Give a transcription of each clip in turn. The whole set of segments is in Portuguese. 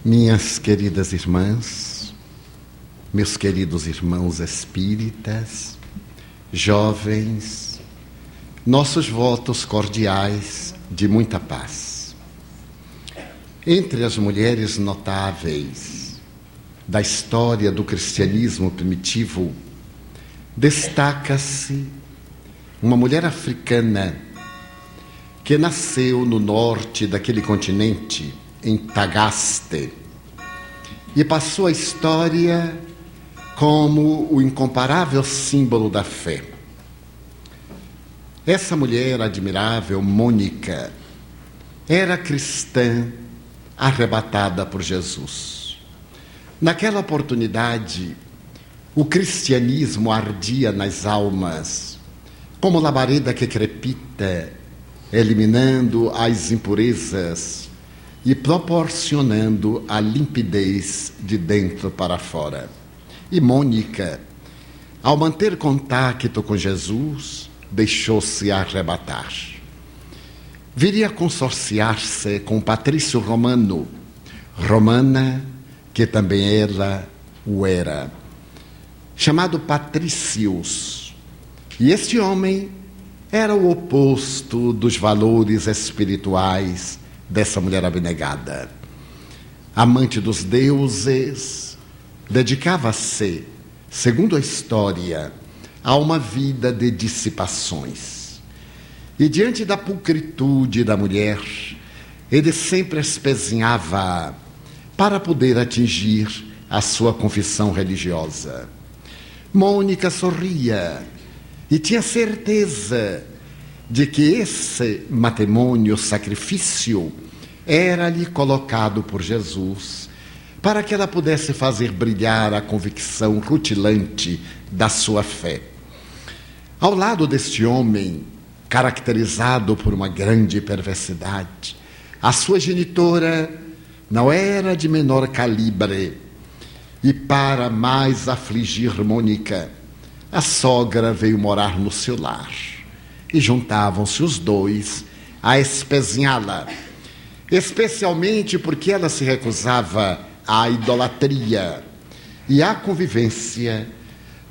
Minhas queridas irmãs, meus queridos irmãos espíritas, jovens, nossos votos cordiais de muita paz. Entre as mulheres notáveis da história do cristianismo primitivo, destaca-se uma mulher africana que nasceu no norte daquele continente, em Tagaste, e passou a história como o incomparável símbolo da fé. Essa mulher admirável, Mônica, era cristã arrebatada por Jesus. Naquela oportunidade, o cristianismo ardia nas almas, como labareda que crepita, eliminando as impurezas e proporcionando a limpidez de dentro para fora. E Mônica, ao manter contato com Jesus, deixou-se arrebatar. Viria a consorciar-se com Patrício Romano, Romana, que também ela o era, chamado Patrícios. E este homem era o oposto dos valores espirituais dessa mulher abnegada. Amante dos deuses, dedicava-se, segundo a história, a uma vida de dissipações. E diante da pulcritude da mulher, ele sempre espezinhava para poder atingir a sua confissão religiosa. Mônica sorria e tinha certeza de que esse matrimônio, sacrifício, era-lhe colocado por Jesus para que ela pudesse fazer brilhar a convicção rutilante da sua fé. Ao lado deste homem, caracterizado por uma grande perversidade, a sua genitora não era de menor calibre, e para mais afligir Mônica, a sogra veio morar no seu lar. E juntavam-se os dois a espezinhá-la, especialmente porque ela se recusava à idolatria e à convivência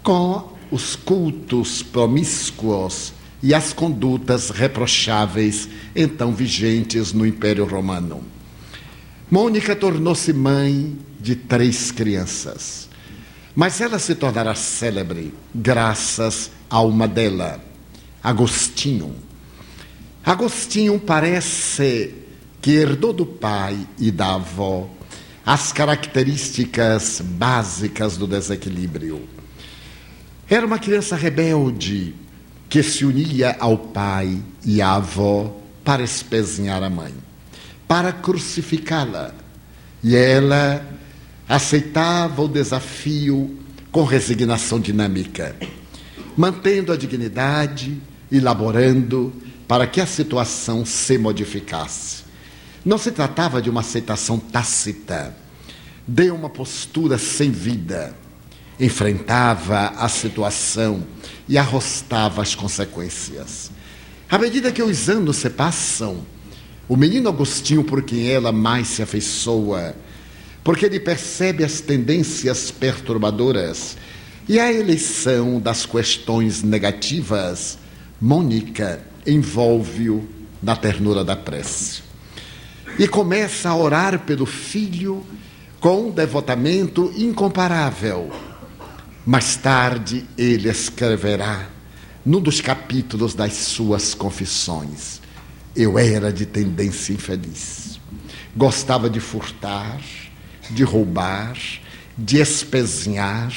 com os cultos promíscuos e as condutas reprocháveis então vigentes no Império Romano. Mônica tornou-se mãe de 3 crianças, mas ela se tornará célebre graças a uma delas, Agostinho. Agostinho parece que herdou do pai e da avó as características básicas do desequilíbrio. Era uma criança rebelde que se unia ao pai e à avó para espezinhar a mãe, para crucificá-la. E ela aceitava o desafio com resignação dinâmica, mantendo a dignidade e laborando para que a situação se modificasse. Não se tratava de uma aceitação tácita, de uma postura sem vida. Enfrentava a situação e arrostava as consequências. À medida que os anos se passam, o menino Agostinho, por quem ela mais se afeiçoa, porque ele percebe as tendências perturbadoras e a eleição das questões negativas, Mônica envolve-o na ternura da prece. E começa a orar pelo filho com um devotamento incomparável. Mais tarde ele escreverá, num dos capítulos das suas confissões: eu era de tendência infeliz. Gostava de furtar, de roubar, de espezinhar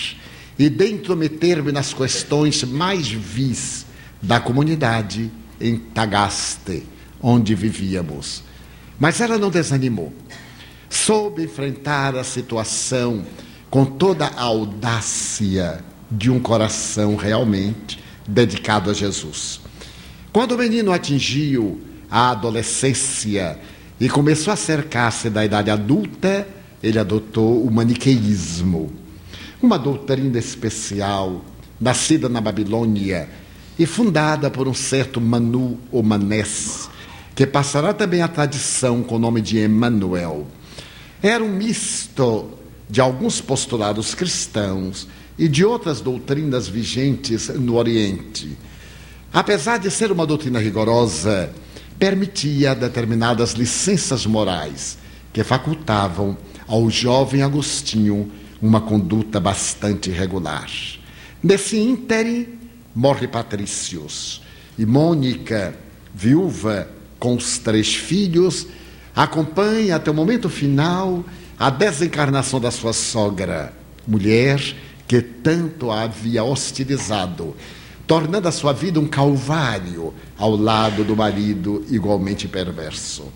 e de intrometer-me nas questões mais vis da comunidade em Tagaste, onde vivíamos. Mas ela não desanimou. Soube enfrentar a situação com toda a audácia de um coração realmente dedicado a Jesus. Quando o menino atingiu a adolescência e começou a cercar-se da idade adulta, ele adotou o maniqueísmo, uma doutrina especial, nascida na Babilônia e fundada por um certo Manu ou Manés, que passará também a tradição com o nome de Emmanuel. Era um misto de alguns postulados cristãos e de outras doutrinas vigentes no Oriente. Apesar de ser uma doutrina rigorosa, permitia determinadas licenças morais que facultavam ao jovem Agostinho uma conduta bastante regular. Nesse ínterim, morre Patrícios, e Mônica, viúva com os 3 filhos, acompanha até o momento final a desencarnação da sua sogra, mulher que tanto a havia hostilizado, tornando a sua vida um calvário ao lado do marido igualmente perverso.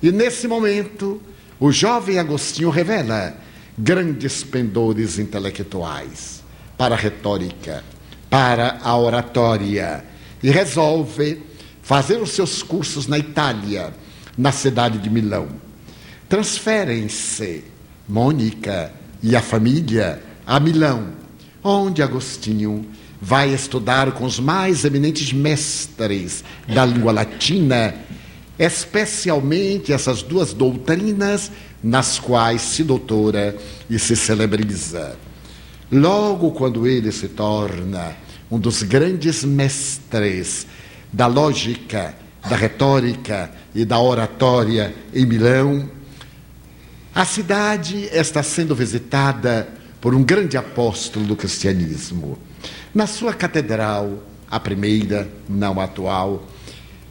E nesse momento, o jovem Agostinho revela grandes pendores intelectuais para a retórica, para a oratória, e resolve fazer os seus cursos na Itália, na cidade de Milão. Transferem-se Mônica e a família a Milão, onde Agostinho vai estudar com os mais eminentes mestres da língua latina, especialmente essas 2 doutrinas nas quais se doutora e se celebriza. Logo quando ele se torna um dos grandes mestres da lógica, da retórica e da oratória em Milão, a cidade está sendo visitada por um grande apóstolo do cristianismo. Na sua catedral, a primeira, não a atual,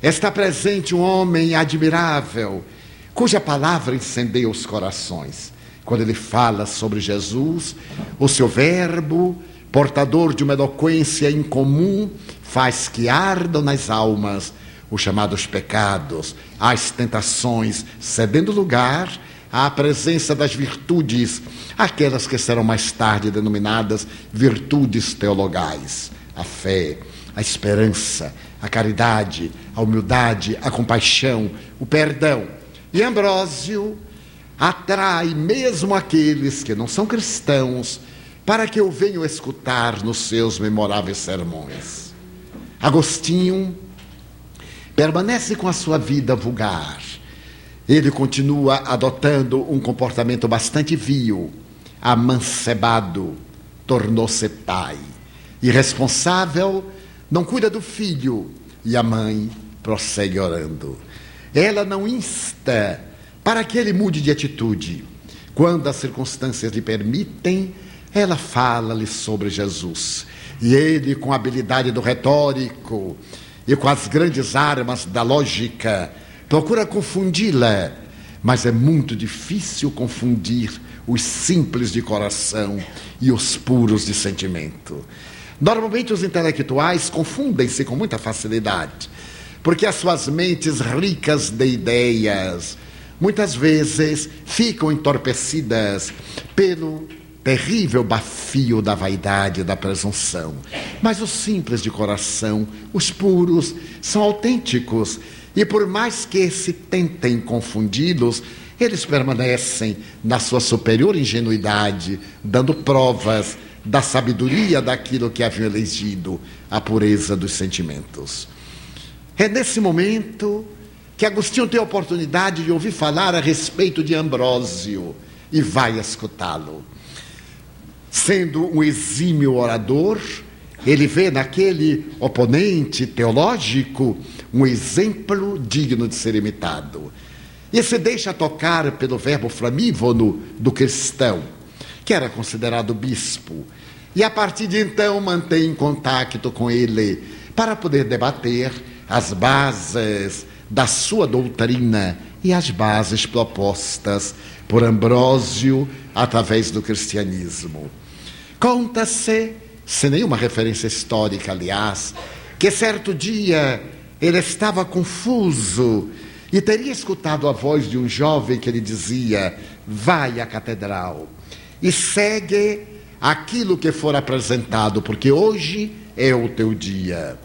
está presente um homem admirável, cuja palavra incendeia os corações. Quando ele fala sobre Jesus, o seu verbo, portador de uma eloquência incomum, faz que ardam nas almas os chamados pecados, as tentações, cedendo lugar à presença das virtudes, aquelas que serão mais tarde denominadas virtudes teologais: a fé, a esperança, a caridade, a humildade, a compaixão, o perdão. E Ambrósio atrai mesmo aqueles que não são cristãos para que o venham escutar nos seus memoráveis sermões. Agostinho permanece com a sua vida vulgar. Ele continua adotando um comportamento bastante vil, amancebado, tornou-se pai. Irresponsável, não cuida do filho, e a mãe prossegue orando. Ela não insta para que ele mude de atitude. Quando as circunstâncias lhe permitem, ela fala-lhe sobre Jesus. E ele, com a habilidade do retórico e com as grandes armas da lógica, procura confundi-la, mas é muito difícil confundir os simples de coração e os puros de sentimento. Normalmente os intelectuais confundem-se com muita facilidade, porque as suas mentes ricas de ideias muitas vezes ficam entorpecidas pelo terrível bafio da vaidade e da presunção. Mas os simples de coração, os puros, são autênticos, e por mais que se tentem confundi-los, eles permanecem na sua superior ingenuidade, dando provas da sabedoria daquilo que haviam elegido, a pureza dos sentimentos. É nesse momento que Agostinho tem a oportunidade de ouvir falar a respeito de Ambrósio e vai escutá-lo. Sendo um exímio orador, ele vê naquele oponente teológico um exemplo digno de ser imitado. E se deixa tocar pelo verbo flamívono do cristão, que era considerado bispo, e a partir de então mantém contato com ele para poder debater as bases da sua doutrina e as bases propostas por Ambrósio através do cristianismo. Conta-se, sem nenhuma referência histórica, aliás, que certo dia ele estava confuso e teria escutado a voz de um jovem que lhe dizia: vai à catedral e segue aquilo que for apresentado, porque hoje é o teu dia.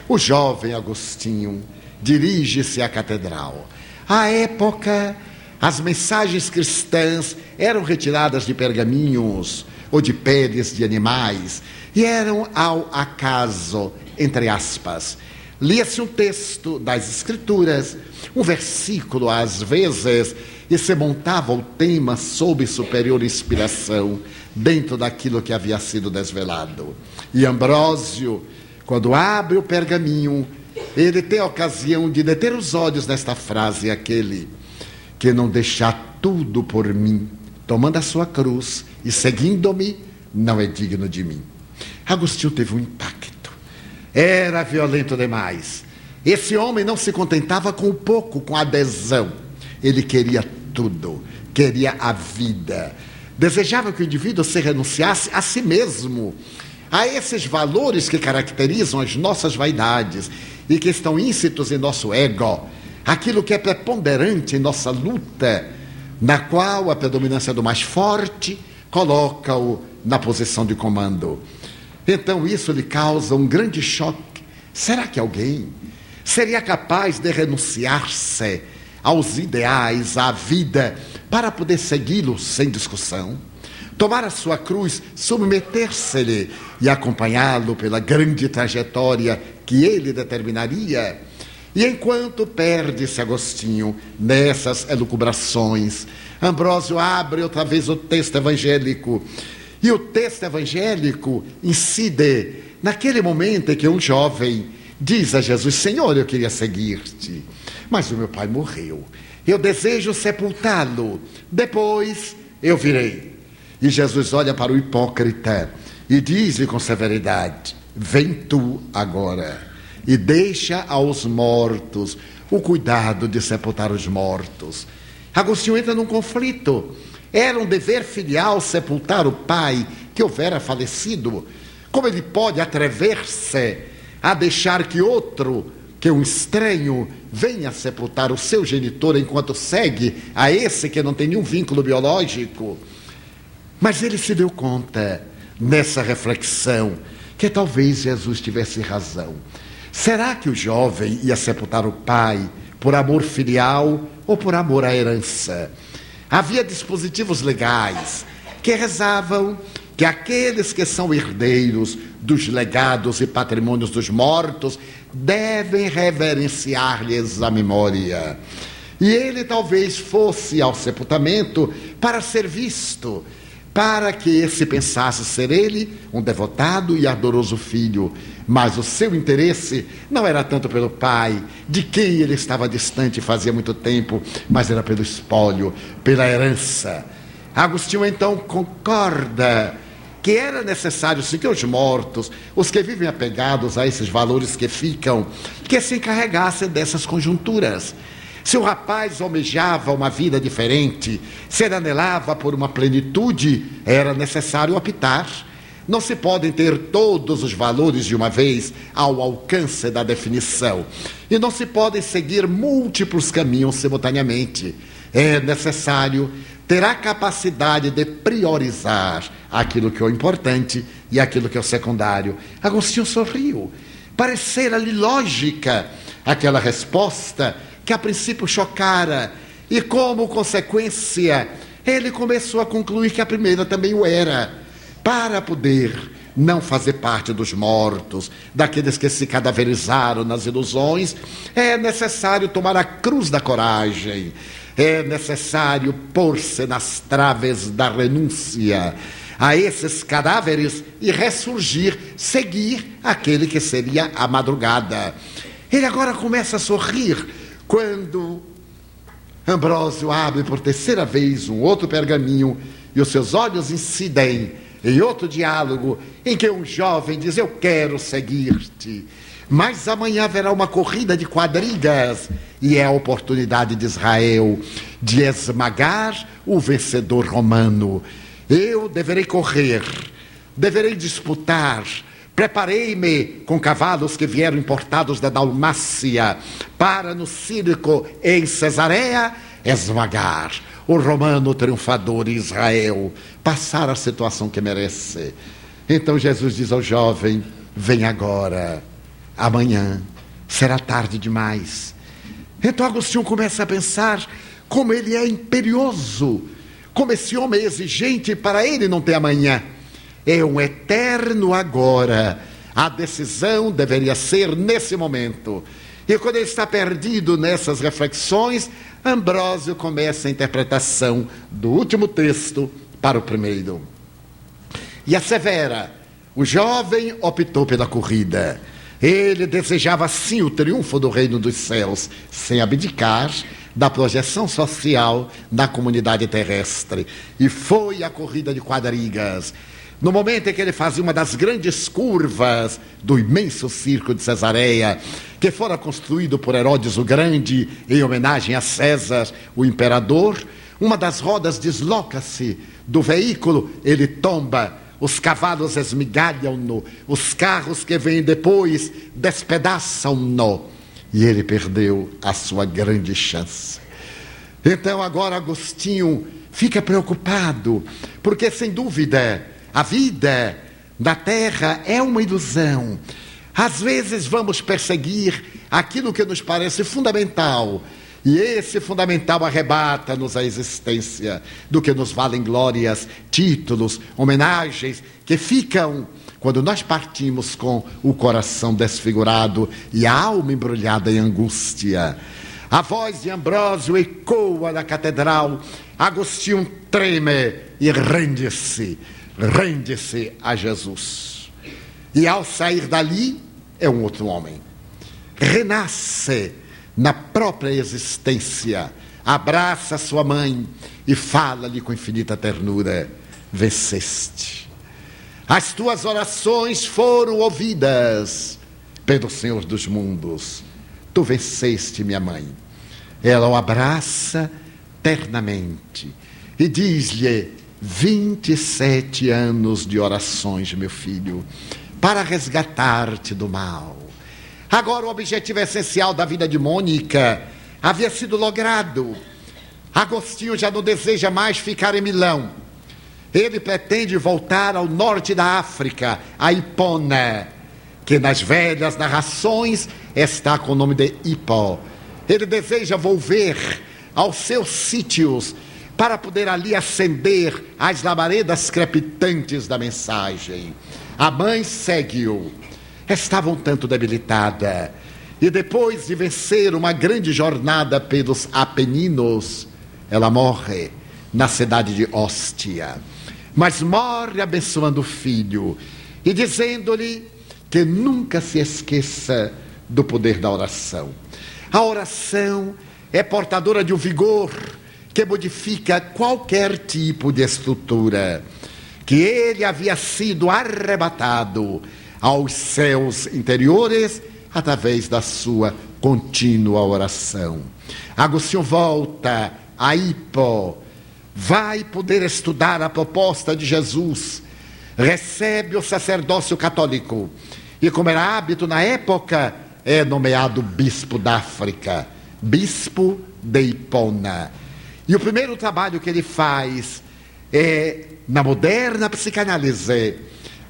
O jovem Agostinho dirige-se à catedral. À época, as mensagens cristãs eram retiradas de pergaminhos ou de peles de animais e eram ao acaso, entre aspas. lia-se um texto das Escrituras, um versículo às vezes, e se montava o tema sob superior inspiração, dentro daquilo que havia sido desvelado. E Ambrósio, quando abre o pergaminho, ele tem a ocasião de deter os olhos nesta frase: aquele que não deixar tudo por mim, tomando a sua cruz e seguindo-me, não é digno de mim. Agostinho teve um impacto. Era violento demais. Esse homem não se contentava com o pouco, com a adesão. Ele queria tudo, queria a vida. Desejava que o indivíduo se renunciasse a si mesmo, a esses valores que caracterizam as nossas vaidades e que estão íncitos em nosso ego, aquilo que é preponderante em nossa luta, na qual a predominância do mais forte coloca-o na posição de comando. Então isso lhe causa um grande choque. Será que alguém seria capaz de renunciar-se aos ideais, à vida, para poder segui-lo sem discussão? Tomar a sua cruz, submeter-se-lhe e acompanhá-lo pela grande trajetória que ele determinaria? E enquanto perde-se Agostinho nessas elucubrações, Ambrósio abre outra vez o texto evangélico. E o texto evangélico incide naquele momento em que um jovem diz a Jesus: Senhor, eu queria seguir-te, mas o meu pai morreu. Eu desejo sepultá-lo, depois eu virei. E Jesus olha para o hipócrita e diz-lhe com severidade: vem tu agora e deixa aos mortos o cuidado de sepultar os mortos. Agostinho entra num conflito. Era um dever filial sepultar o pai que houvera falecido. Como ele pode atrever-se a deixar que outro, que um estranho, venha sepultar o seu genitor enquanto segue a esse que não tem nenhum vínculo biológico? Mas ele se deu conta, nessa reflexão, que talvez Jesus tivesse razão. Será que o jovem ia sepultar o pai por amor filial ou por amor à herança? Havia dispositivos legais que rezavam que aqueles que são herdeiros dos legados e patrimônios dos mortos devem reverenciar-lhes a memória. E ele talvez fosse ao sepultamento para ser visto, para que esse pensasse ser ele um devotado e ardoroso filho. Mas o seu interesse não era tanto pelo pai, de quem ele estava distante fazia muito tempo, mas era pelo espólio, pela herança. Agostinho então concorda que era necessário sim que os mortos, os que vivem apegados a esses valores que ficam, que se encarregassem dessas conjunturas. Se o rapaz almejava uma vida diferente, se ele anelava por uma plenitude, era necessário optar. Não se podem ter todos os valores de uma vez ao alcance da definição. E não se podem seguir múltiplos caminhos simultaneamente. É necessário ter a capacidade de priorizar aquilo que é o importante e aquilo que é o secundário. Agostinho sorriu. Parecera-lhe lógica aquela resposta que a princípio chocara. E como consequência, ele começou a concluir que a primeira também o era. Para poder não fazer parte dos mortos, daqueles que se cadaverizaram nas ilusões, é necessário tomar a cruz da coragem, é necessário pôr-se nas traves da renúncia a esses cadáveres e ressurgir, seguir aquele que seria a madrugada. Ele agora começa a sorrir quando Ambrósio abre por terceira vez um outro pergaminho e os seus olhos incidem em outro diálogo em que um jovem diz: eu quero seguir-te, mas amanhã haverá uma corrida de quadrigas e é a oportunidade de Israel de esmagar o vencedor romano. Eu deverei correr, deverei disputar. Preparei-me com cavalos que vieram importados da Dalmácia para no circo em Cesareia esmagar o romano triunfador Israel, passar a situação que merece. Então Jesus diz ao jovem: vem agora, amanhã será tarde demais. Então Agostinho começa a pensar como ele é imperioso, como esse homem é exigente, para ele não ter amanhã. É um eterno agora. A decisão deveria ser nesse momento. E quando ele está perdido nessas reflexões, Ambrósio começa a interpretação do último texto para o primeiro. E assevera: o jovem optou pela corrida. Ele desejava sim o triunfo do reino dos céus, sem abdicar da projeção social na comunidade terrestre. E foi a corrida de quadrigas. No momento em que ele fazia uma das grandes curvas do imenso circo de Cesareia, que fora construído por Herodes o Grande em homenagem a César, o imperador, uma das rodas desloca-se do veículo, ele tomba, os cavalos esmigalham-no, os carros que vêm depois despedaçam-no, e ele perdeu a sua grande chance. Então agora Agostinho fica preocupado, porque sem dúvida a vida na terra é uma ilusão. Às vezes vamos perseguir aquilo que nos parece fundamental, e esse fundamental arrebata-nos a existência, do que nos valem glórias, títulos, homenagens, que ficam quando nós partimos com o coração desfigurado e a alma embrulhada em angústia. A voz de Ambrósio ecoa na catedral, Agostinho treme e rende-se a Jesus. E ao sair dali, é um outro homem. Renasce na própria existência, abraça sua mãe e fala-lhe com infinita ternura: venceste. As tuas orações foram ouvidas pelo Senhor dos mundos. Tu venceste, minha mãe. Ela o abraça ternamente e diz-lhe: 27 anos de orações, meu filho, para resgatar-te do mal. Agora o objetivo essencial da vida de Mônica havia sido logrado. Agostinho já não deseja mais ficar em Milão. Ele pretende voltar ao norte da África, a Hipona, que nas velhas narrações está com o nome de Hipó. Ele deseja volver aos seus sítios para poder ali acender as labaredas crepitantes da mensagem. A mãe segue-o. Estava um tanto debilitada, e depois de vencer uma grande jornada pelos Apeninos, ela morre na cidade de Óstia. Mas morre abençoando o filho e dizendo-lhe que nunca se esqueça do poder da oração. A oração é portadora de um vigor que modifica qualquer tipo de estrutura, que ele havia sido arrebatado aos céus interiores através da sua contínua oração. Agostinho volta a Hipó, vai poder estudar a proposta de Jesus, recebe o sacerdócio católico e, como era hábito na época, é nomeado bispo da África, bispo de Hipona. E o primeiro trabalho que ele faz é, na moderna psicanálise,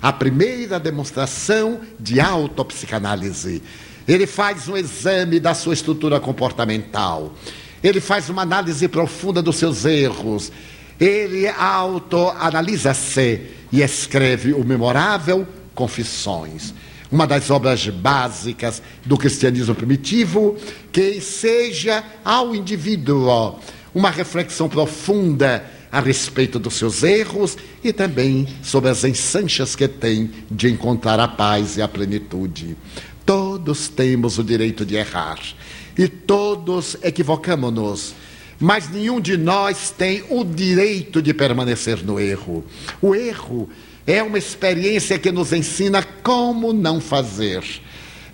a primeira demonstração de autopsicanálise. Ele faz um exame da sua estrutura comportamental. Ele faz uma análise profunda dos seus erros. Ele autoanalisa-se e escreve o memorável Confissões, uma das obras básicas do cristianismo primitivo, que seja ao indivíduo uma reflexão profunda a respeito dos seus erros e também sobre as ensanchas que tem de encontrar a paz e a plenitude. Todos temos o direito de errar e todos equivocamos-nos, mas nenhum de nós tem o direito de permanecer no erro. O erro é uma experiência que nos ensina como não fazer.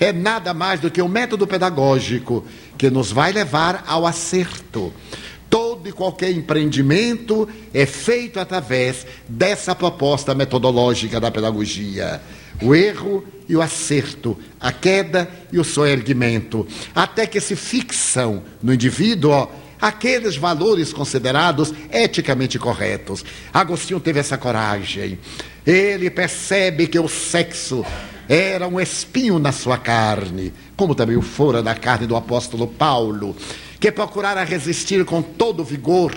É nada mais do que um método pedagógico que nos vai levar ao acerto. Todo e qualquer empreendimento é feito através dessa proposta metodológica da pedagogia. O erro e o acerto, a queda e o soerguimento, até que se fixam no indivíduo aqueles valores considerados eticamente corretos. Agostinho teve essa coragem. Ele percebe que o sexo era um espinho na sua carne, como também o fora da carne do apóstolo Paulo, que procurara resistir com todo vigor.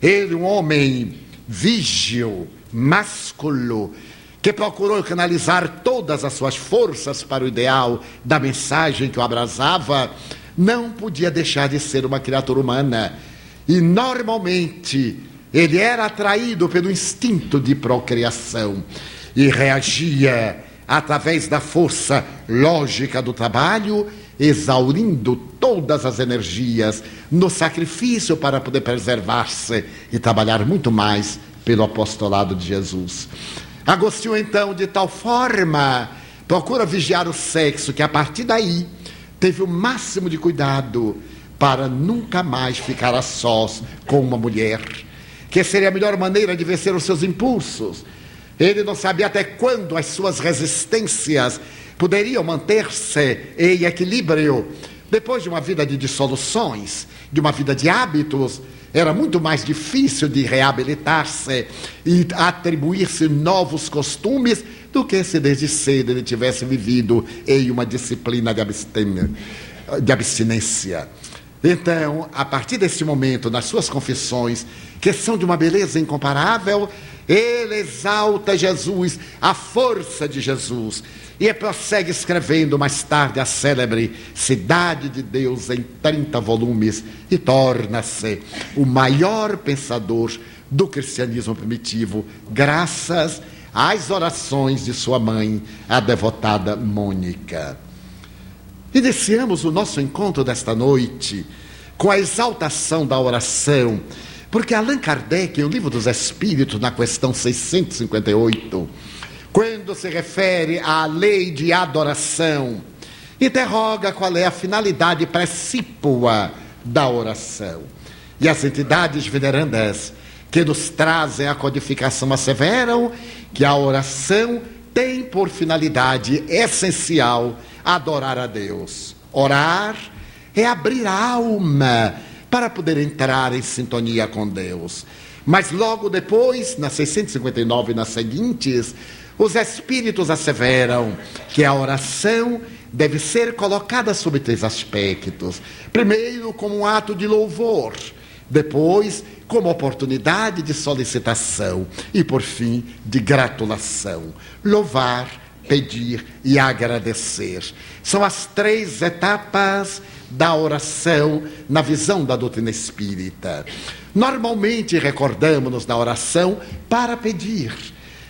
Ele, um homem vígil, másculo, que procurou canalizar todas as suas forças para o ideal da mensagem que o abrasava, não podia deixar de ser uma criatura humana. E normalmente ele era atraído pelo instinto de procriação e reagia através da força lógica do trabalho, exaurindo todas as energias no sacrifício para poder preservar-se e trabalhar muito mais pelo apostolado de Jesus. Agostinho, então, de tal forma, procura vigiar o sexo, que a partir daí teve o máximo de cuidado para nunca mais ficar a sós com uma mulher, que seria a melhor maneira de vencer os seus impulsos. Ele não sabia até quando as suas resistências poderiam manter-se em equilíbrio. Depois de uma vida de dissoluções, de uma vida de hábitos, era muito mais difícil de reabilitar-se e atribuir-se novos costumes do que se desde cedo ele tivesse vivido em uma disciplina de abstinência. Então, a partir desse momento, nas suas confissões, que são de uma beleza incomparável, ele exalta Jesus, a força de Jesus, e prossegue escrevendo mais tarde a célebre Cidade de Deus em 30 volumes, e torna-se o maior pensador do cristianismo primitivo, graças às orações de sua mãe, a devotada Mônica. Iniciamos o nosso encontro desta noite com a exaltação da oração, porque Allan Kardec, em O Livro dos Espíritos, na questão 658, quando se refere à lei de adoração, interroga qual é a finalidade precípua da oração. E as entidades venerandas que nos trazem a codificação asseveram que a oração tem por finalidade essencial adorar a Deus. Orar é abrir a alma para poder entrar em sintonia com Deus. Mas logo depois, na 659 e nas seguintes, os espíritos asseveram que a oração deve ser colocada sob 3 aspectos. Primeiro, como um ato de louvor. Depois, como oportunidade de solicitação. E, por fim, de gratulação. Louvar, pedir e agradecer. São as 3 etapas da oração na visão da doutrina espírita. Normalmente recordamos-nos da oração para pedir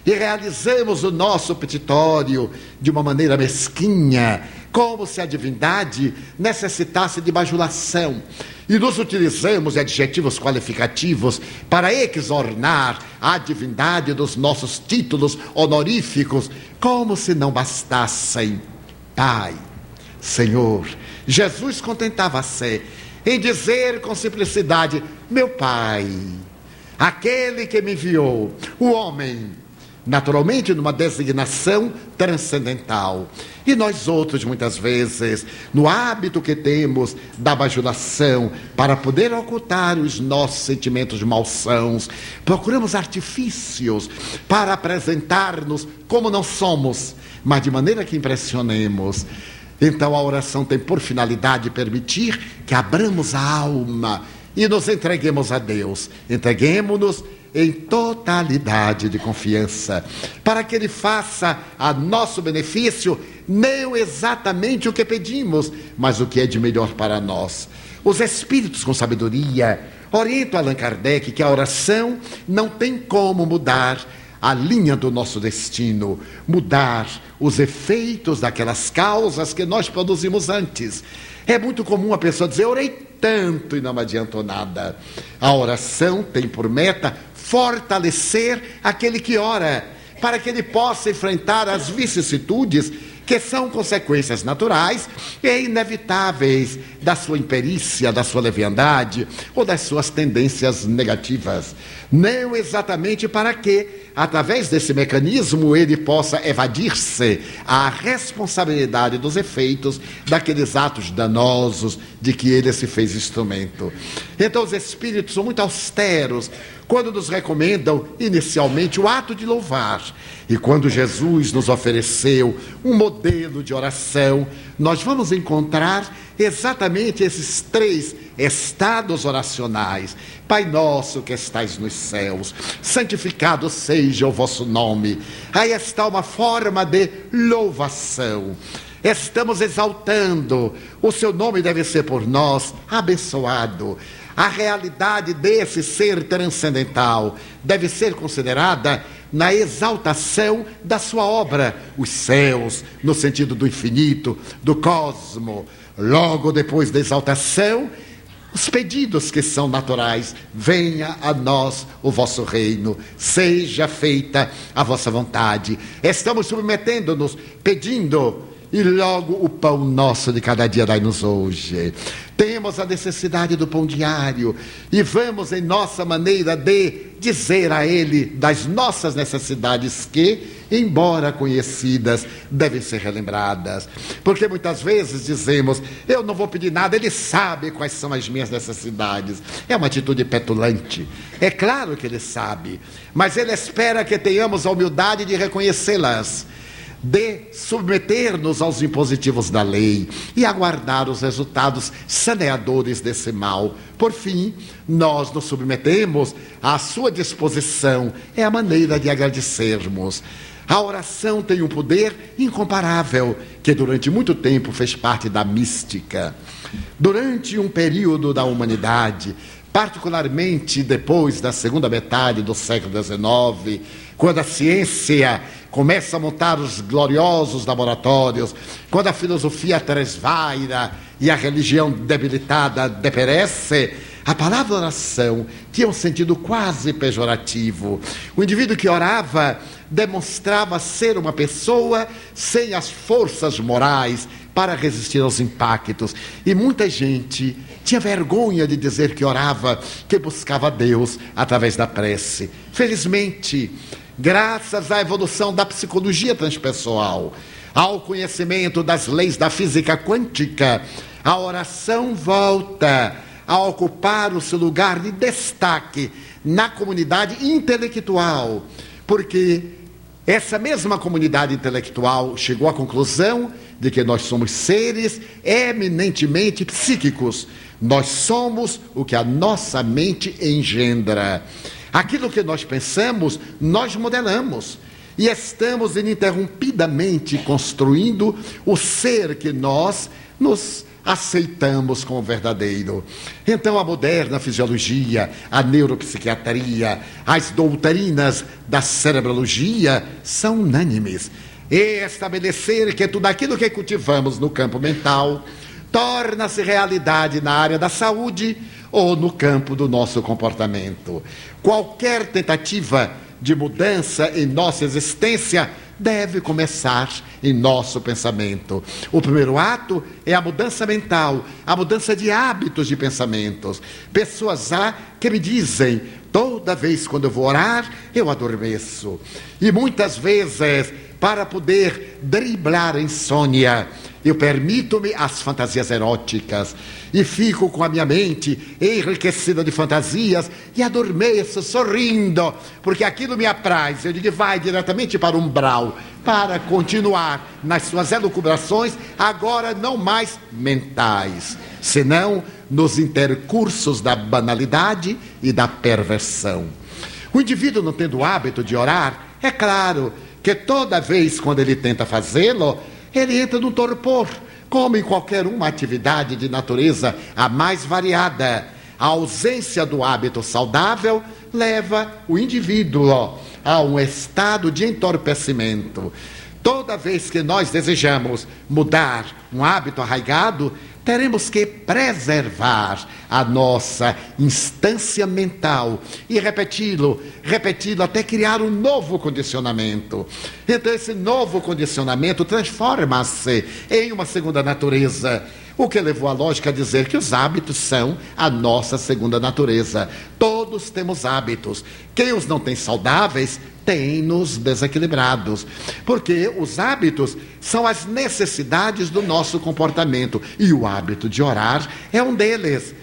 e realizamos o nosso petitório de uma maneira mesquinha, como se a divindade necessitasse de bajulação, e nos utilizamos de adjetivos qualificativos para exornar a divindade dos nossos títulos honoríficos, como se não bastassem. Pai, Senhor, Jesus contentava-se em dizer com simplicidade: meu Pai, aquele que me enviou, o homem, naturalmente numa designação transcendental. E nós outros, muitas vezes, no hábito que temos da bajulação, para poder ocultar os nossos sentimentos malsãos, procuramos artifícios para apresentar-nos como não somos, mas de maneira que impressionemos. Então a oração tem por finalidade permitir que abramos a alma e nos entreguemos a Deus. Entreguemo-nos em totalidade de confiança, para que Ele faça a nosso benefício não exatamente o que pedimos, mas o que é de melhor para nós. Os espíritos com sabedoria orientam Allan Kardec que a oração não tem como mudar a linha do nosso destino, mudar os efeitos daquelas causas que nós produzimos antes. É muito comum a pessoa dizer: orei tanto e não adiantou nada. A oração tem por meta fortalecer aquele que ora, para que ele possa enfrentar as vicissitudes que são consequências naturais e inevitáveis da sua imperícia, da sua leviandade ou das suas tendências negativas. Não exatamente para que, através desse mecanismo, ele possa evadir-se à responsabilidade dos efeitos daqueles atos danosos de que ele se fez instrumento. Então os espíritos são muito austeros quando nos recomendam inicialmente o ato de louvar. E quando Jesus nos ofereceu um modelo de oração, nós vamos encontrar exatamente esses 3 estados oracionais. Pai nosso que estais nos céus, santificado seja o vosso nome. Aí está uma forma de louvação. Estamos exaltando, o seu nome deve ser por nós abençoado. A realidade desse ser transcendental deve ser considerada na exaltação da sua obra, os céus, no sentido do infinito, do cosmo. Logo depois da exaltação, os pedidos que são naturais: venha a nós o vosso reino, seja feita a vossa vontade. Estamos submetendo-nos, pedindo, e logo o pão nosso de cada dia dai-nos hoje. Temos a necessidade do pão diário e vamos em nossa maneira de dizer a Ele das nossas necessidades que, embora conhecidas, devem ser relembradas. Porque muitas vezes dizemos: eu não vou pedir nada, Ele sabe quais são as minhas necessidades. É uma atitude petulante. É claro que Ele sabe, mas Ele espera que tenhamos a humildade de reconhecê-las, de submeter-nos aos impositivos da lei e aguardar os resultados saneadores desse mal. Por fim, nós nos submetemos à sua disposição. É a maneira de agradecermos. A oração tem um poder incomparável, que durante muito tempo fez parte da mística. Durante um período da humanidade, particularmente depois da segunda metade do século XIX, quando a ciência começa a montar os gloriosos laboratórios, quando a filosofia tresvaira e a religião debilitada deperece, a palavra oração tinha um sentido quase pejorativo. O indivíduo que orava demonstrava ser uma pessoa sem as forças morais para resistir aos impactos. E muita gente tinha vergonha de dizer que orava, que buscava Deus através da prece. Felizmente, graças à evolução da psicologia transpessoal, ao conhecimento das leis da física quântica, a oração volta a ocupar o seu lugar de destaque na comunidade intelectual, porque essa mesma comunidade intelectual chegou à conclusão de que nós somos seres eminentemente psíquicos. Nós somos o que a nossa mente engendra. Aquilo que nós pensamos, nós modelamos. E estamos ininterrompidamente construindo o ser que nós nos aceitamos como verdadeiro. Então a moderna fisiologia, a neuropsiquiatria, as doutrinas da cerebrologia são unânimes. E estabelecer que tudo aquilo que cultivamos no campo mental torna-se realidade na área da saúde ou no campo do nosso comportamento. Qualquer tentativa de mudança em nossa existência deve começar em nosso pensamento. O primeiro ato é a mudança mental, a mudança de hábitos de pensamentos. Pessoas há que me dizem: toda vez quando eu vou orar, eu adormeço. E muitas vezes, para poder driblar a insônia, eu permito-me as fantasias eróticas e fico com a minha mente enriquecida de fantasias e adormeço sorrindo, porque aquilo me apraz. Eu digo: vai diretamente para o umbral, para continuar nas suas elucubrações, agora não mais mentais, senão nos intercursos da banalidade e da perversão. O indivíduo não tendo o hábito de orar, é claro que toda vez quando ele tenta fazê-lo, ele entra num torpor, como em qualquer uma atividade de natureza a mais variada. A ausência do hábito saudável leva o indivíduo a um estado de entorpecimento. Toda vez que nós desejamos mudar um hábito arraigado, teremos que preservar a nossa instância mental e repeti-lo até criar um novo condicionamento. Então esse novo condicionamento transforma-se em uma segunda natureza. O que levou a lógica a dizer que os hábitos são a nossa segunda natureza. Todos temos hábitos. Quem os não tem saudáveis, tem-nos desequilibrados. Porque os hábitos são as necessidades do nosso comportamento. E o hábito de orar é um deles.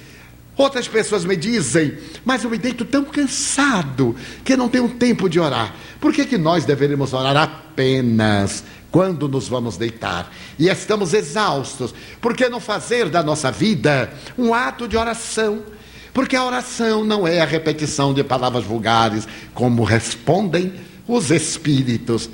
Outras pessoas me dizem, mas eu me deito tão cansado que não tenho tempo de orar. Por que nós deveríamos orar apenas quando nos vamos deitar? E estamos exaustos. Por que não fazer da nossa vida um ato de oração? Porque a oração não é a repetição de palavras vulgares, como respondem os espíritos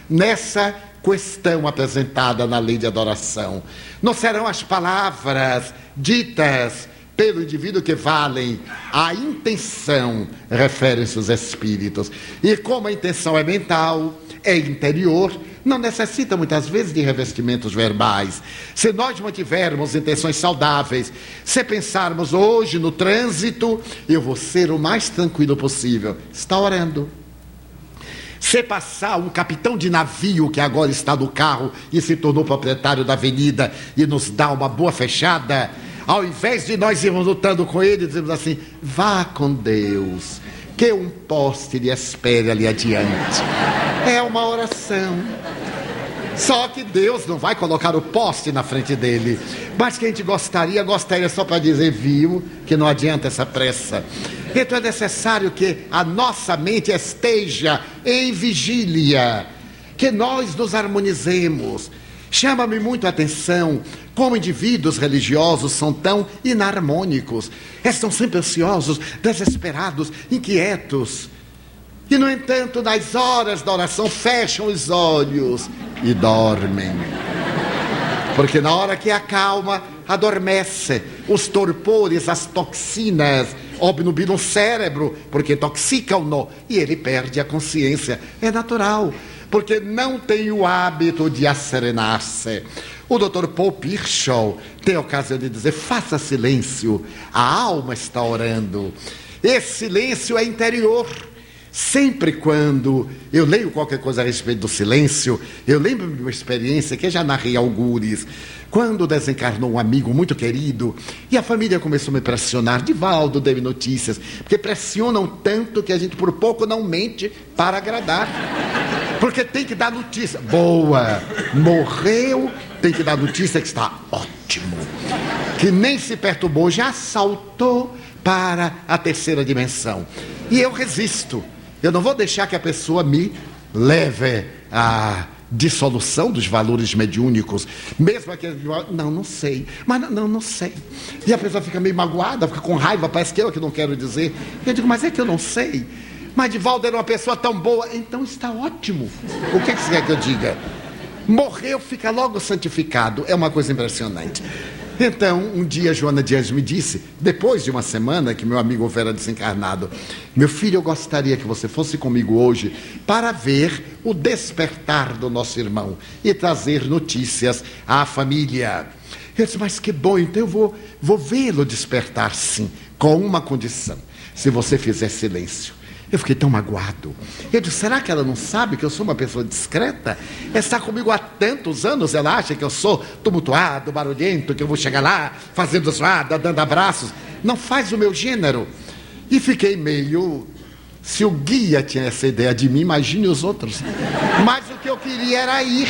nessa questão apresentada na lei de adoração. Não serão as palavras ditas pelo indivíduo que valem, a intenção, referem-se os espíritos. E como a intenção é mental, é interior, não necessita muitas vezes de revestimentos verbais. Se nós mantivermos intenções saudáveis, se pensarmos hoje no trânsito, eu vou ser o mais tranquilo possível, está orando. Se passar um capitão de navio que agora está no carro e se tornou proprietário da avenida e nos dá uma boa fechada, ao invés de nós irmos lutando com ele, dizemos assim, vá com Deus, que um poste lhe espere ali adiante. É uma oração. Só que Deus não vai colocar o poste na frente dele. Mas que a gente gostaria só para dizer, viu, que não adianta essa pressa. Então é necessário que a nossa mente esteja em vigília, que nós nos harmonizemos. Chama-me muito a atenção como indivíduos religiosos são tão inarmônicos. Estão sempre ansiosos, desesperados, inquietos. E, no entanto, nas horas da oração, fecham os olhos e dormem. Porque na hora que acalma, adormece. Os torpores, as toxinas, obnubilam o cérebro, porque intoxicam-no, e ele perde a consciência. É natural, porque não tem o hábito de asserenar-se. O Dr. Paul Pirschow tem a ocasião de dizer, faça silêncio, a alma está orando. Esse silêncio é interior. Sempre quando eu leio qualquer coisa a respeito do silêncio, eu lembro de uma experiência que eu já narrei algures, quando desencarnou um amigo muito querido, e a família começou a me pressionar, Divaldo, dê-me notícias, porque pressionam tanto que a gente por pouco não mente para agradar. Porque tem que dar notícia. Boa, morreu, tem que dar notícia que está ótimo. Que nem se perturbou, já saltou para a terceira dimensão. E eu resisto. Eu não vou deixar que a pessoa me leve à dissolução dos valores mediúnicos. Mesmo aquele não sei. Mas não sei. E a pessoa fica meio magoada, fica com raiva, parece que eu que não quero dizer. Eu digo, mas é que eu não sei. Mas Divaldo era uma pessoa tão boa. Então está ótimo. O que você quer que eu diga? Morreu, fica logo santificado. É uma coisa impressionante. Então, um dia Joana Dias me disse, depois de uma semana que meu amigo houvera desencarnado, meu filho, eu gostaria que você fosse comigo hoje para ver o despertar do nosso irmão e trazer notícias à família. Eu disse, mas que bom, então eu vou vê-lo despertar, sim, com uma condição, se você fizer silêncio. Eu fiquei tão magoado. Eu disse, será que ela não sabe que eu sou uma pessoa discreta? Ela está comigo há tantos anos, ela acha que eu sou tumultuado, barulhento, que eu vou chegar lá fazendo zoada, dando abraços. Não faz o meu gênero. E fiquei meio... Se o guia tinha essa ideia de mim, imagine os outros. Mas o que eu queria era ir.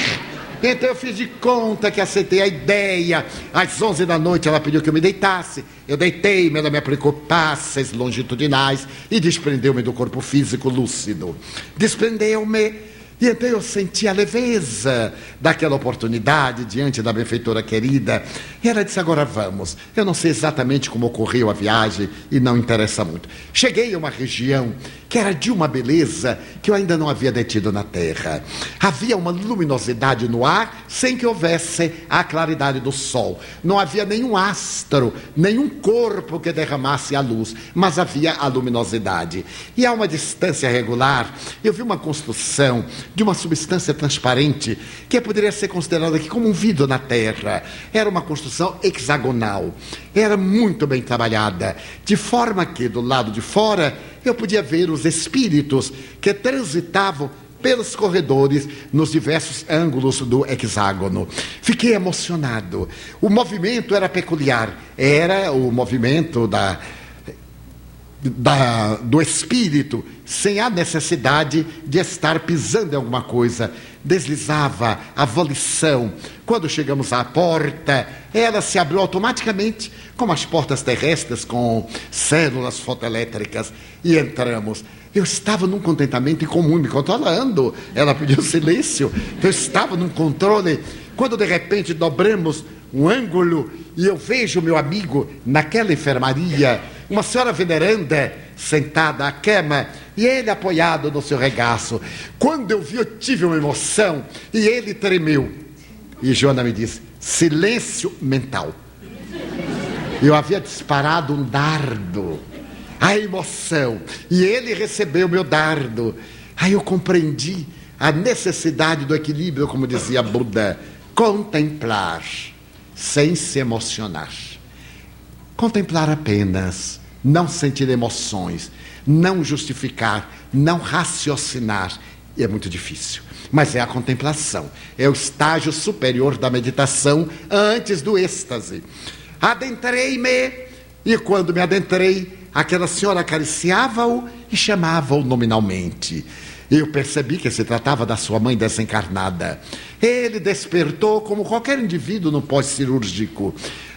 Então eu fiz de conta que aceitei a ideia. Às 11 da noite ela pediu que eu me deitasse. Eu deitei-me, ela me aplicou passes longitudinais e desprendeu-me do corpo físico lúcido. Desprendeu-me. E então eu senti a leveza daquela oportunidade diante da benfeitora querida. E ela disse, agora vamos. Eu não sei exatamente como ocorreu a viagem e não interessa muito. Cheguei a uma região que era de uma beleza que eu ainda não havia detido na terra. Havia uma luminosidade no ar sem que houvesse a claridade do sol. Não havia nenhum astro, nenhum corpo que derramasse a luz, mas havia a luminosidade. E a uma distância regular, eu vi uma construção de uma substância transparente que poderia ser considerada aqui como um vidro na terra. Era uma construção hexagonal. Era muito bem trabalhada, de forma que do lado de fora eu podia ver os espíritos que transitavam pelos corredores, nos diversos ângulos do hexágono. Fiquei emocionado. O movimento era peculiar, era o movimento do espírito, sem a necessidade de estar pisando em alguma coisa. Deslizava a volição. Quando chegamos à porta, ela se abriu automaticamente, como as portas terrestres com células fotoelétricas, e entramos. Eu estava num contentamento incomum, me controlando. Ela pediu silêncio. Eu estava num controle. Quando de repente dobramos um ângulo e eu vejo meu amigo naquela enfermaria, uma senhora veneranda sentada à cama e ele apoiado no seu regaço. Quando eu vi, eu tive uma emoção e ele tremeu. E Joana me disse: silêncio mental. Eu havia disparado um dardo, a emoção, e ele recebeu meu dardo. Aí eu compreendi a necessidade do equilíbrio, como dizia Buda: contemplar sem se emocionar. Contemplar apenas, não sentir emoções, não justificar, não raciocinar. E é muito difícil, mas é a contemplação, é o estágio superior da meditação antes do êxtase. Adentrei-me, e quando me adentrei, aquela senhora acariciava-o e chamava-o nominalmente. Eu percebi que se tratava da sua mãe desencarnada. Ele despertou como qualquer indivíduo no pós-cirúrgico.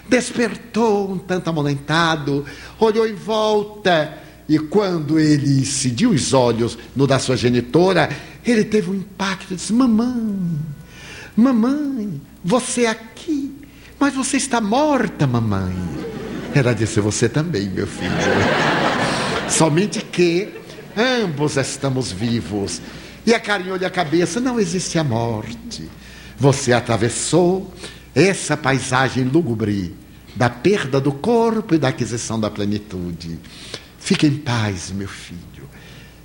Despertou um tanto amolentado, olhou em volta, e quando ele incidiu os olhos no da sua genitora, ele teve um impacto e disse: mamãe, você aqui, mas você está morta, mamãe. Ela disse: você também, meu filho. Somente que ambos estamos vivos. E acarinhou-lhe a cabeça: não existe a morte. Você atravessou essa paisagem lúgubre da perda do corpo e da aquisição da plenitude. Fique em paz, meu filho.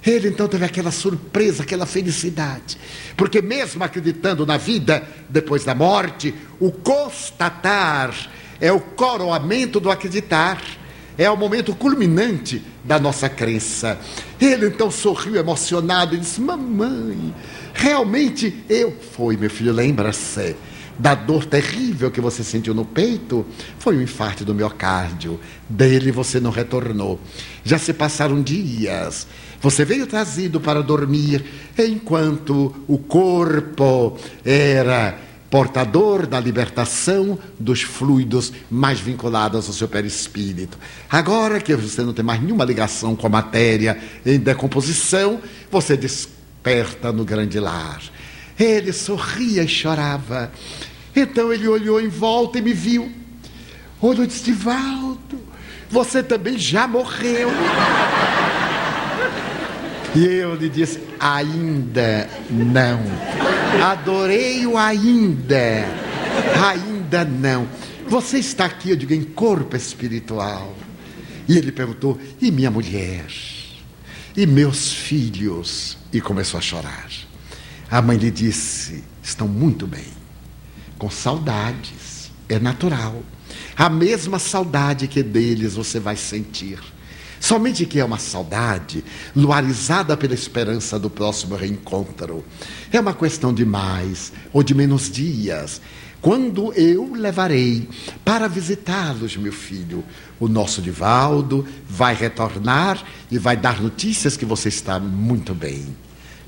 Ele então teve aquela surpresa, aquela felicidade, porque mesmo acreditando na vida depois da morte, o constatar é o coroamento do acreditar, é o momento culminante da nossa crença. Ele então sorriu emocionado e disse: mamãe, realmente foi, meu filho, lembra-se da dor terrível que você sentiu no peito? Foi um infarto do miocárdio. Dele você não retornou. Já se passaram dias. Você veio trazido para dormir, enquanto o corpo era portador da libertação dos fluidos mais vinculados ao seu perispírito. Agora que você não tem mais nenhuma ligação com a matéria em decomposição, você desperta no grande lar. Ele sorria e chorava. Então ele olhou em volta e me viu. Olhou e disse: Divaldo, você também já morreu. E eu lhe disse: ainda não. Adorei o ainda. Ainda não. Você está aqui, eu digo, em corpo espiritual. E ele perguntou: e minha mulher? E meus filhos? E começou a chorar. A mãe lhe disse: estão muito bem, com saudades, é natural. A mesma saudade que deles você vai sentir. Somente que é uma saudade luarizada pela esperança do próximo reencontro. É uma questão de mais ou de menos dias, quando eu levarei para visitá-los, meu filho. O nosso Divaldo vai retornar e vai dar notícias que você está muito bem,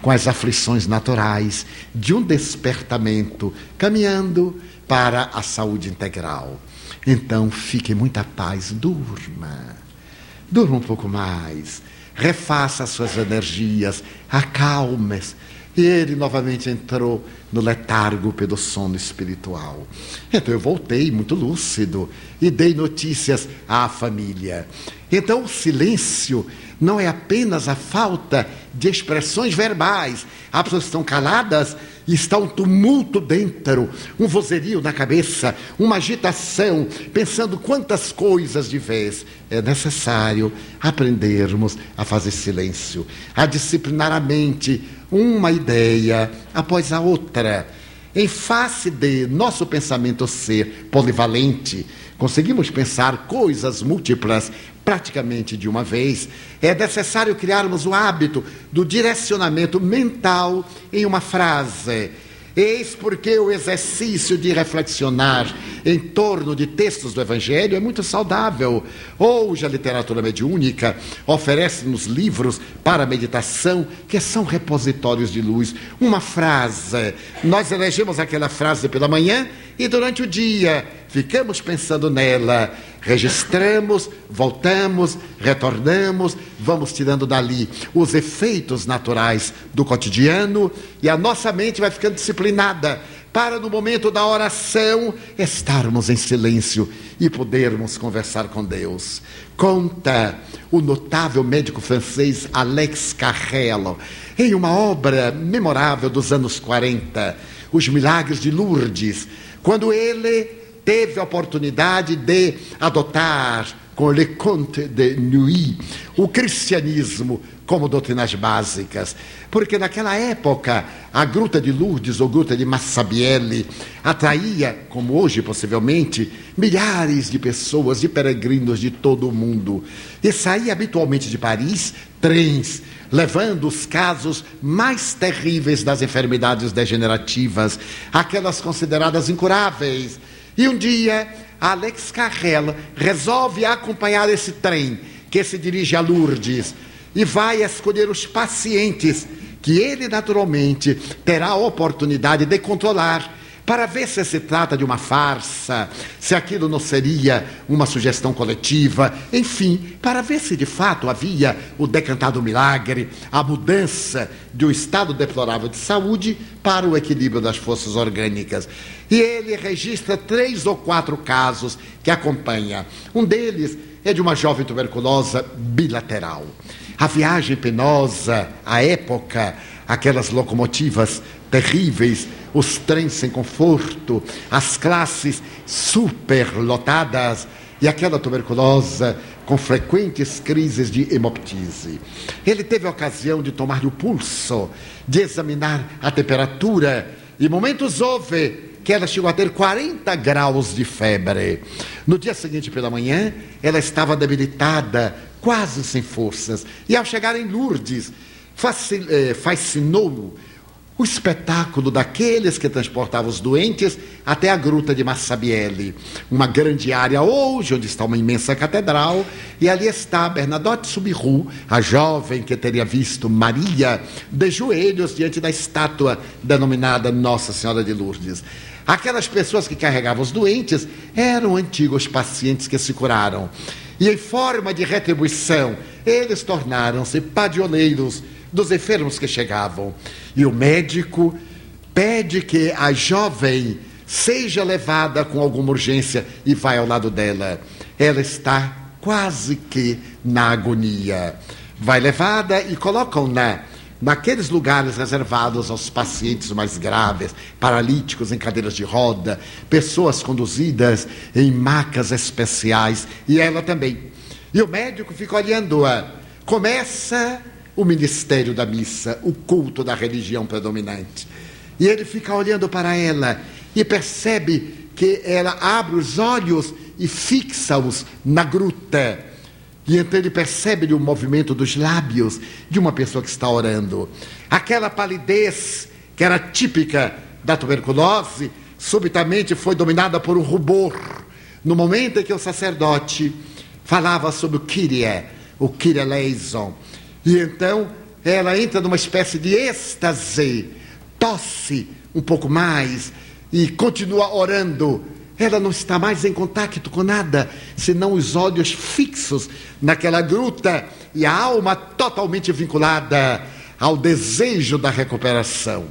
com as aflições naturais de um despertamento, caminhando para a saúde integral. Então, fique em muita paz, durma um pouco mais, refaça as suas energias, acalme-se. E ele novamente entrou no letargo pelo sono espiritual. Então eu voltei muito lúcido e dei notícias à família. Então o silêncio não é apenas a falta de expressões verbais. As pessoas estão caladas e está um tumulto dentro, um vozerio na cabeça, uma agitação, pensando quantas coisas de vez. É necessário aprendermos a fazer silêncio, a disciplinar a mente, uma ideia após a outra. Em face de nosso pensamento ser polivalente, conseguimos pensar coisas múltiplas praticamente de uma vez, é necessário criarmos o hábito do direcionamento mental em uma frase. Eis porque o exercício de reflexionar em torno de textos do Evangelho é muito saudável. Hoje a literatura mediúnica oferece-nos livros para meditação que são repositórios de luz. Uma frase, nós elegemos aquela frase pela manhã e durante o dia ficamos pensando nela, registramos, voltamos, retornamos, vamos tirando dali os efeitos naturais do cotidiano e a nossa mente vai ficando disciplinada para no momento da oração estarmos em silêncio e podermos conversar com Deus. Conta o notável médico francês Alex Carrel, em uma obra memorável dos anos 40, Os Milagres de Lourdes, quando ele teve a oportunidade de adotar com Le Conte de Nuit o cristianismo como doutrinas básicas, porque naquela época a Gruta de Lourdes ou Gruta de Massabielle atraía, como hoje possivelmente, milhares de pessoas, de peregrinos de todo o mundo, e saía habitualmente de Paris trens levando os casos mais terríveis das enfermidades degenerativas, aquelas consideradas incuráveis. E um dia, Alex Carrel resolve acompanhar esse trem que se dirige a Lourdes e vai escolher os pacientes que ele naturalmente terá a oportunidade de controlar para ver se trata de uma farsa, se aquilo não seria uma sugestão coletiva, enfim, para ver se de fato havia o decantado milagre, a mudança de um estado deplorável de saúde para o equilíbrio das forças orgânicas. E ele registra 3 ou 4 casos que acompanha. Um deles é de uma jovem tuberculosa bilateral. A viagem penosa, a época, aquelas locomotivas terríveis, os trens sem conforto, as classes superlotadas e aquela tuberculosa com frequentes crises de hemoptise. Ele teve a ocasião de tomar-lhe o pulso, de examinar a temperatura e momentos houve que ela chegou a ter 40 graus de febre. No dia seguinte pela manhã, ela estava debilitada, quase sem forças. E ao chegar em Lourdes, fascinou o espetáculo daqueles que transportavam os doentes até a Gruta de Massabielle, uma grande área hoje, onde está uma imensa catedral, e ali está Bernadotte Soubirous, a jovem que teria visto Maria de joelhos diante da estátua denominada Nossa Senhora de Lourdes. Aquelas pessoas que carregavam os doentes eram antigos pacientes que se curaram. E em forma de retribuição, eles tornaram-se padioleiros dos enfermos que chegavam. E o médico pede que a jovem seja levada com alguma urgência e vai ao lado dela. Ela está quase que na agonia. Vai levada e colocam-na naqueles lugares reservados aos pacientes mais graves, paralíticos em cadeiras de roda, pessoas conduzidas em macas especiais, e ela também. E o médico fica olhando-a. Começa o ministério da missa, o culto da religião predominante. E ele fica olhando para ela e percebe que ela abre os olhos e fixa-os na gruta. E então ele percebe o movimento dos lábios de uma pessoa que está orando. Aquela palidez que era típica da tuberculose, subitamente foi dominada por um rubor. No momento em que o sacerdote falava sobre o Kyrie eleison, e então ela entra numa espécie de êxtase, tosse um pouco mais e continua orando. Ela não está mais em contato com nada, senão os olhos fixos naquela gruta e a alma totalmente vinculada ao desejo da recuperação.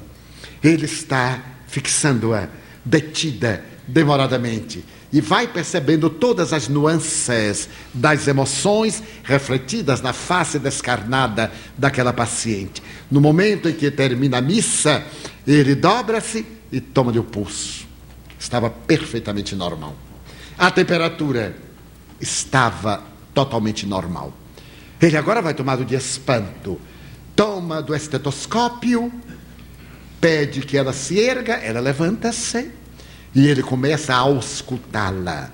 Ele está fixando-a, detida, demoradamente, e vai percebendo todas as nuances das emoções refletidas na face descarnada daquela paciente. No momento em que termina a missa, ele dobra-se e toma-lhe o pulso. Estava perfeitamente normal. A temperatura estava totalmente normal. Ele agora vai tomar de espanto. Toma do estetoscópio, pede que ela se erga, ela levanta-se e ele começa a auscultá-la.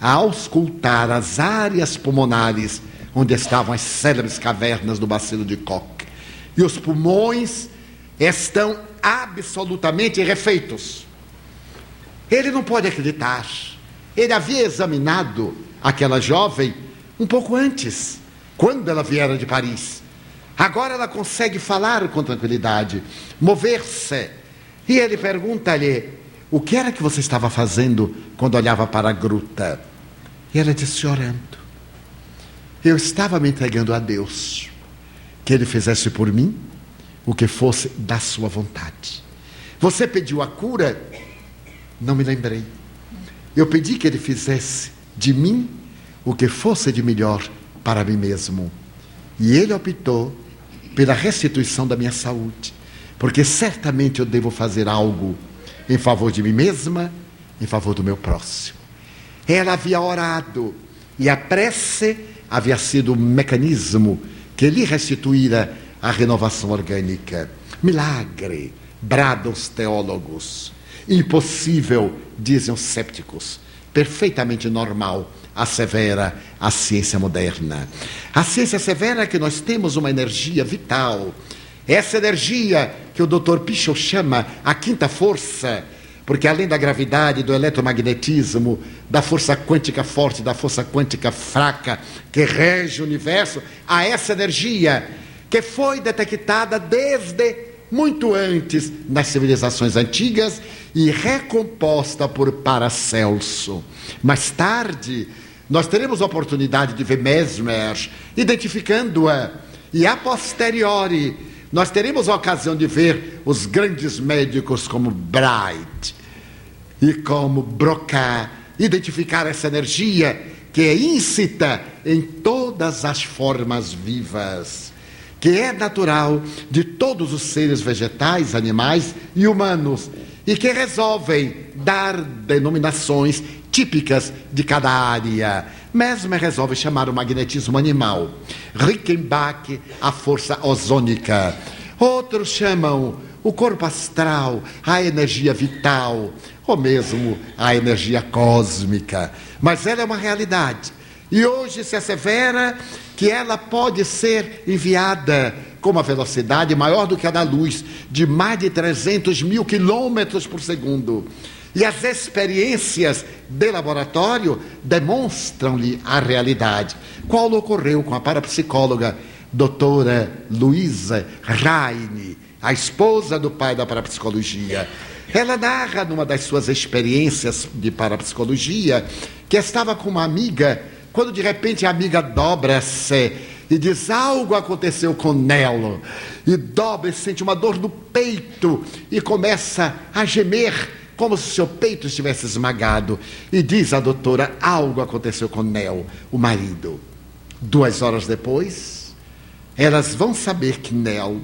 a auscultar as áreas pulmonares onde estavam as célebres cavernas do bacilo de Koch. E os pulmões estão absolutamente refeitos. Ele não pode acreditar. Ele havia examinado aquela jovem um pouco antes, quando ela viera de Paris. Agora ela consegue falar com tranquilidade, mover-se. E ele pergunta-lhe: o que era que você estava fazendo quando olhava para a gruta? E ela disse: orando. Eu estava me entregando a Deus, que Ele fizesse por mim o que fosse da sua vontade. Você pediu a cura? Não me lembrei. Eu pedi que Ele fizesse de mim o que fosse de melhor para mim mesmo. E Ele optou pela restituição da minha saúde, porque certamente eu devo fazer algo em favor de mim mesma, em favor do meu próximo. Ela havia orado, e a prece havia sido o mecanismo que lhe restituíra a renovação orgânica. Milagre, bradam os teólogos. Impossível, dizem os cépticos. Perfeitamente normal, assevera a ciência moderna. A ciência assevera que nós temos uma energia vital. Essa energia que o Dr. Pichot chama a quinta força, porque além da gravidade, do eletromagnetismo, da força quântica forte, da força quântica fraca, que rege o universo, há essa energia que foi detectada desde muito antes nas civilizações antigas e recomposta por Paracelso. Mais tarde, nós teremos a oportunidade de ver Mesmer identificando-a, e a posteriori nós teremos a ocasião de ver os grandes médicos como Bright e como Broca identificar essa energia que é íncita em todas as formas vivas, que é natural de todos os seres vegetais, animais e humanos, e que resolvem dar denominações típicas de cada área. Mesmer resolve chamar o magnetismo animal, Rickenbach a força ozônica, outros chamam o corpo astral, a energia vital, ou mesmo a energia cósmica, mas ela é uma realidade, e hoje se assevera que ela pode ser enviada com uma velocidade maior do que a da luz, de mais de 300 mil quilômetros por segundo. E as experiências de laboratório demonstram-lhe a realidade, qual ocorreu com a parapsicóloga doutora Luísa Raine, a esposa do pai da parapsicologia. Ela narra numa das suas experiências de parapsicologia que estava com uma amiga, quando de repente a amiga dobra-se e diz: algo aconteceu com Nelo, e dobra e sente uma dor no peito e começa a gemer como se seu peito estivesse esmagado, e diz a doutora: algo aconteceu com Nel, o marido. 2 horas depois, elas vão saber que Nel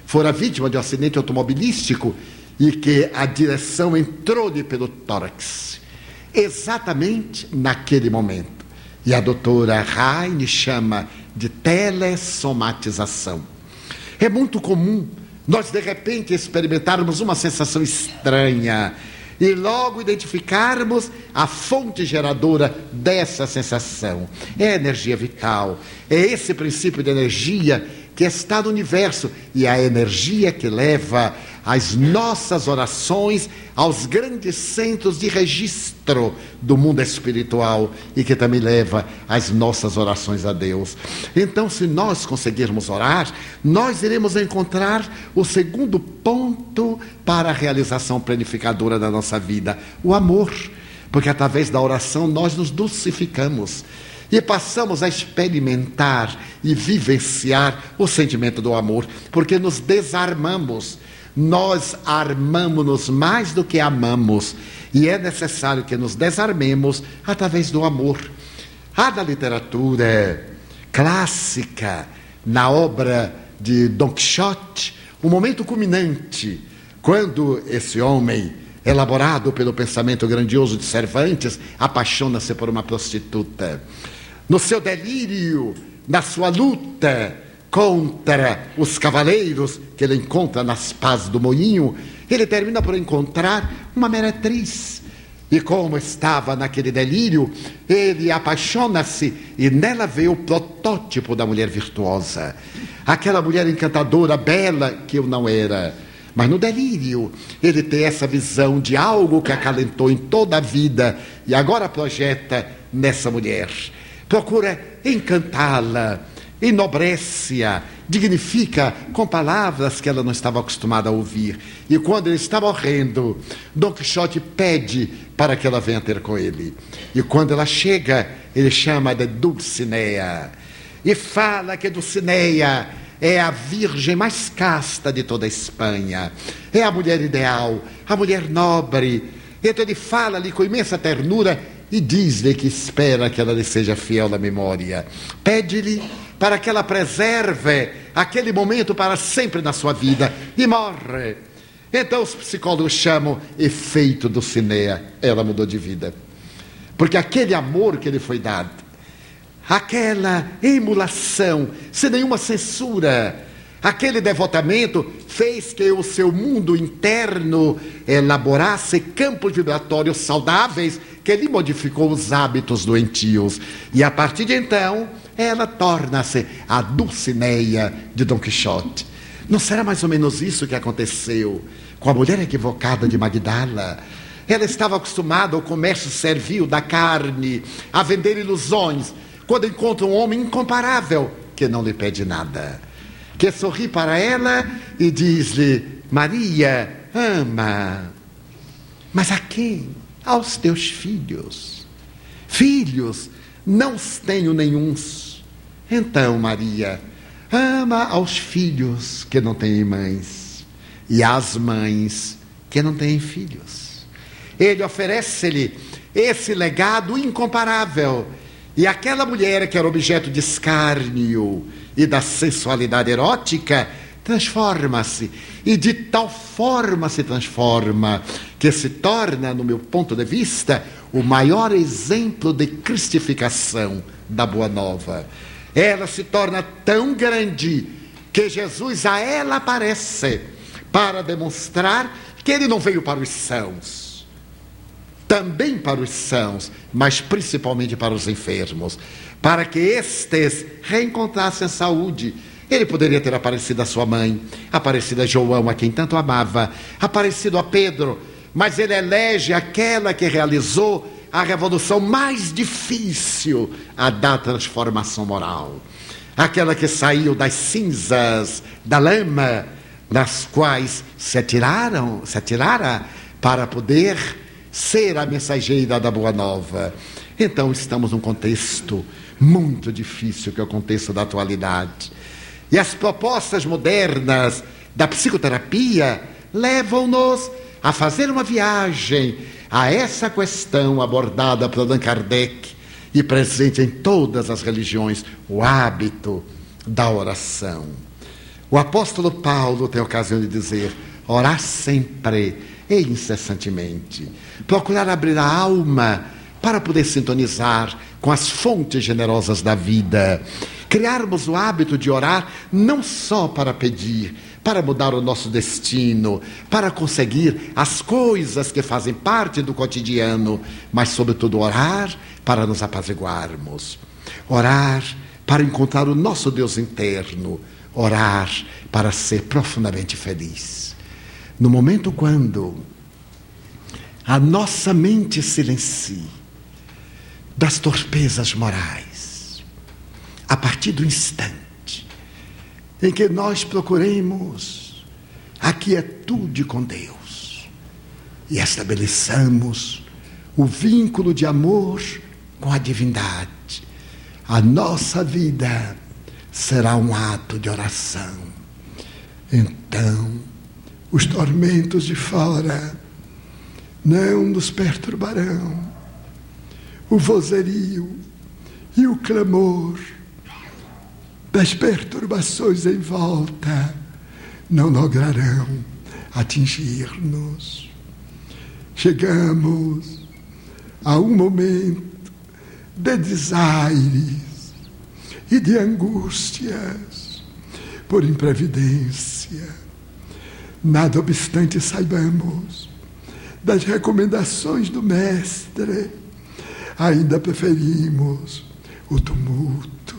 fora vítima de um acidente automobilístico e que a direção entrou-lhe pelo tórax, exatamente naquele momento. E a doutora Raine chama de telessomatização. É muito comum nós de repente experimentarmos uma sensação estranha e logo identificarmos a fonte geradora dessa sensação. É a energia vital, é esse princípio de energia que está no universo, e a energia que leva as nossas orações aos grandes centros de registro do mundo espiritual, e que também leva as nossas orações a Deus. Então, se nós conseguirmos orar, nós iremos encontrar o segundo ponto para a realização planificadora da nossa vida: o amor, porque através da oração nós nos dulcificamos e passamos a experimentar e vivenciar o sentimento do amor, porque nos desarmamos. Nós armamos-nos mais do que amamos, e é necessário que nos desarmemos através do amor. Há na literatura clássica, na obra de Don Quixote, um momento culminante, quando esse homem, elaborado pelo pensamento grandioso de Cervantes, apaixona-se por uma prostituta. No seu delírio, na sua luta contra os cavaleiros que ele encontra nas pás do moinho, ele termina por encontrar uma meretriz. E como estava naquele delírio, ele apaixona-se e nela vê o protótipo da mulher virtuosa. Aquela mulher encantadora, bela, que eu não era. Mas no delírio, ele tem essa visão de algo que acalentou em toda a vida e agora projeta nessa mulher. Procura encantá-la, enobrece-a, dignifica com palavras que ela não estava acostumada a ouvir. E quando ele está morrendo, Dom Quixote pede para que ela venha ter com ele. E quando ela chega, ele chama de Dulcinea. E fala que Dulcinea é a virgem mais casta de toda a Espanha. É a mulher ideal, a mulher nobre. Então ele fala-lhe com imensa ternura e diz-lhe que espera que ela lhe seja fiel na memória. Pede-lhe para que ela preserve aquele momento para sempre na sua vida. E morre. Então os psicólogos chamam efeito Dulcinea. Ela mudou de vida. Porque aquele amor que lhe foi dado, aquela emulação, sem nenhuma censura, aquele devotamento fez que o seu mundo interno elaborasse campos vibratórios saudáveis que lhe modificou os hábitos doentios. E a partir de então, ela torna-se a Dulcinea de Dom Quixote. Não será mais ou menos isso que aconteceu com a mulher equivocada de Magdala? Ela estava acostumada ao comércio servil da carne, a vender ilusões, quando encontra um homem incomparável que não lhe pede nada, que sorri para ela e diz-lhe: Maria, ama. Mas a quem? Aos teus filhos. Filhos, não os tenho nenhuns. Então, Maria, ama aos filhos que não têm mães e às mães que não têm filhos. Ele oferece-lhe esse legado incomparável. E aquela mulher que era objeto de escárnio e da sensualidade erótica transforma-se, e de tal forma se transforma que se torna, no meu ponto de vista, o maior exemplo de cristificação da Boa Nova. Ela se torna tão grande que Jesus a ela aparece para demonstrar que ele não veio para os sãos, também para os sãos, mas principalmente para os enfermos, para que estes reencontrassem a saúde. Ele poderia ter aparecido a sua mãe, aparecido a João, a quem tanto amava, aparecido a Pedro, mas ele elege aquela que realizou a revolução mais difícil a da transformação moral, aquela que saiu das cinzas, da lama, nas quais se atirara para poder ser a mensageira da Boa Nova. Então estamos num contexto muito difícil, que é o contexto da atualidade. E as propostas modernas da psicoterapia levam-nos a fazer uma viagem a essa questão abordada por Allan Kardec e presente em todas as religiões, o hábito da oração. O apóstolo Paulo tem a ocasião de dizer: orar sempre e incessantemente, procurar abrir a alma para poder sintonizar com as fontes generosas da vida, criarmos o hábito de orar não só para pedir, para mudar o nosso destino, para conseguir as coisas que fazem parte do cotidiano, mas sobretudo orar para nos apaziguarmos, orar para encontrar o nosso Deus interno, orar para ser profundamente feliz. No momento quando a nossa mente silencia das torpezas morais, a partir do instante em que nós procuremos a quietude com Deus e estabeleçamos o vínculo de amor com a divindade, a nossa vida será um ato de oração. Então, os tormentos de fora não nos perturbarão. O vozerio e o clamor das perturbações em volta não lograrão atingir-nos. Chegamos a um momento de desaires e de angústias por imprevidência. Nada obstante, saibamos das recomendações do Mestre, ainda preferimos o tumulto.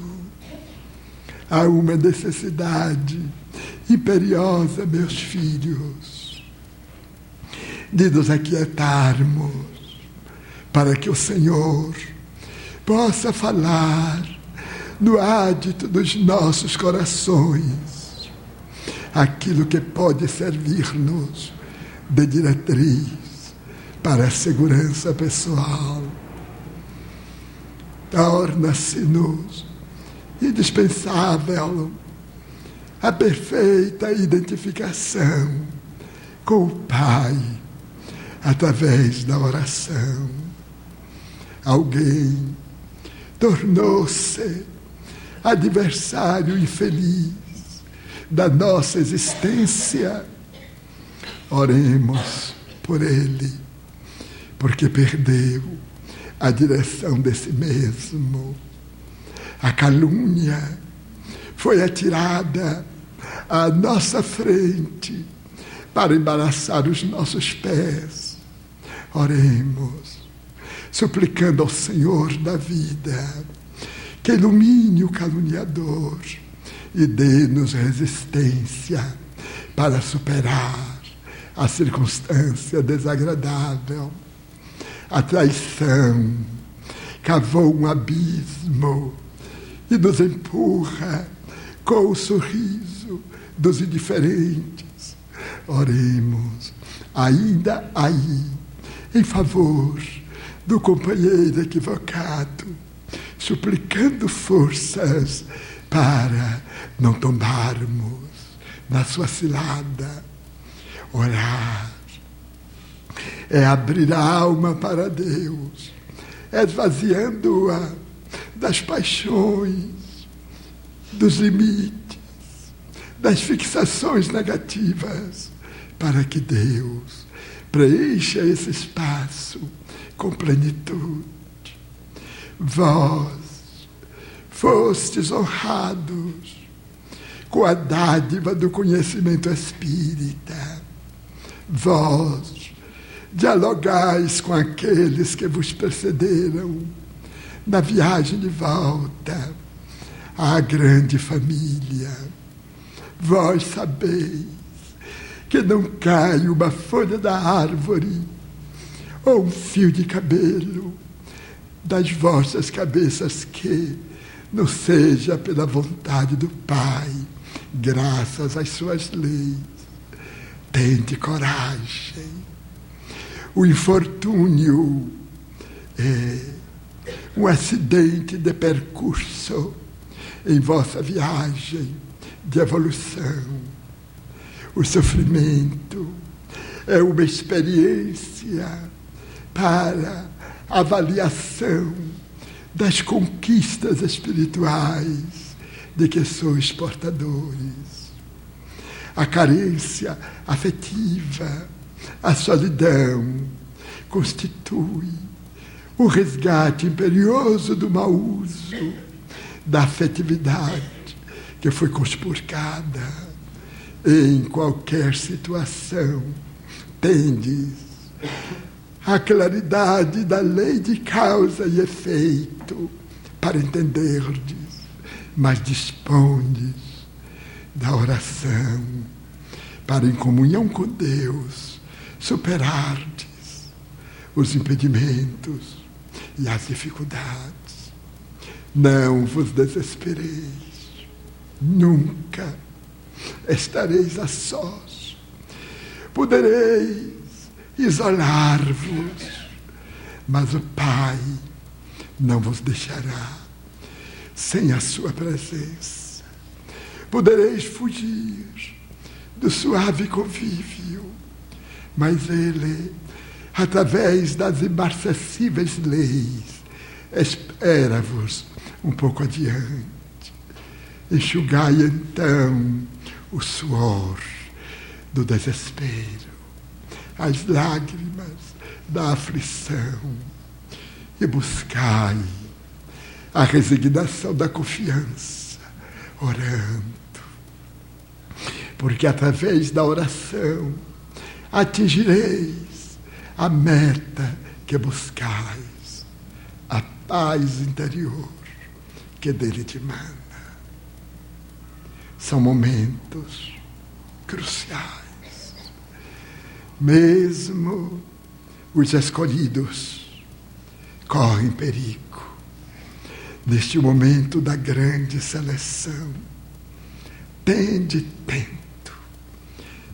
Há uma necessidade imperiosa, meus filhos, de nos aquietarmos para que o Senhor possa falar no ádito dos nossos corações aquilo que pode servir-nos de diretriz para a segurança pessoal. Torna-se-nos indispensável a perfeita identificação com o Pai através da oração. Alguém tornou-se adversário infeliz da nossa existência. Oremos por ele, porque perdeu a direção de si mesmo. A calúnia foi atirada à nossa frente para embaraçar os nossos pés. Oremos, suplicando ao Senhor da vida que ilumine o caluniador e dê-nos resistência para superar a circunstância desagradável. A traição cavou um abismo e nos empurra com o sorriso dos indiferentes. Oremos ainda aí em favor do companheiro equivocado, suplicando forças para não tombarmos na sua cilada. Orar é abrir a alma para Deus, esvaziando-a das paixões, dos limites, das fixações negativas, para que Deus preencha esse espaço com plenitude. Vós fostes honrados com a dádiva do conhecimento espírita. Vós dialogais com aqueles que vos precederam na viagem de volta à grande família. Vós sabeis que não cai uma folha da árvore ou um fio de cabelo das vossas cabeças que não seja pela vontade do Pai, graças às suas leis. Tende coragem. O infortúnio é um acidente de percurso em vossa viagem de evolução. O sofrimento é uma experiência para avaliação das conquistas espirituais de que sois portadores. A carência afetiva, a solidão, constitui o resgate imperioso do mau uso da afetividade que foi conspurcada. Em qualquer situação, tendes a claridade da lei de causa e efeito para entenderdes, mas dispondes da oração para, em comunhão com Deus, superardes os impedimentos e as dificuldades. Não vos desespereis, nunca estareis a sós. Podereis isolar-vos, mas o Pai não vos deixará sem a sua presença. Podereis fugir do suave convívio, mas Ele, através das imarcessíveis leis, espera-vos um pouco adiante. Enxugai então o suor do desespero, as lágrimas da aflição, e buscai a resignação da confiança, orando. Porque através da oração atingireis a meta que buscais, a paz interior que dele te manda. São momentos cruciais. Mesmo os escolhidos correm perigo neste momento da grande seleção. Tende tento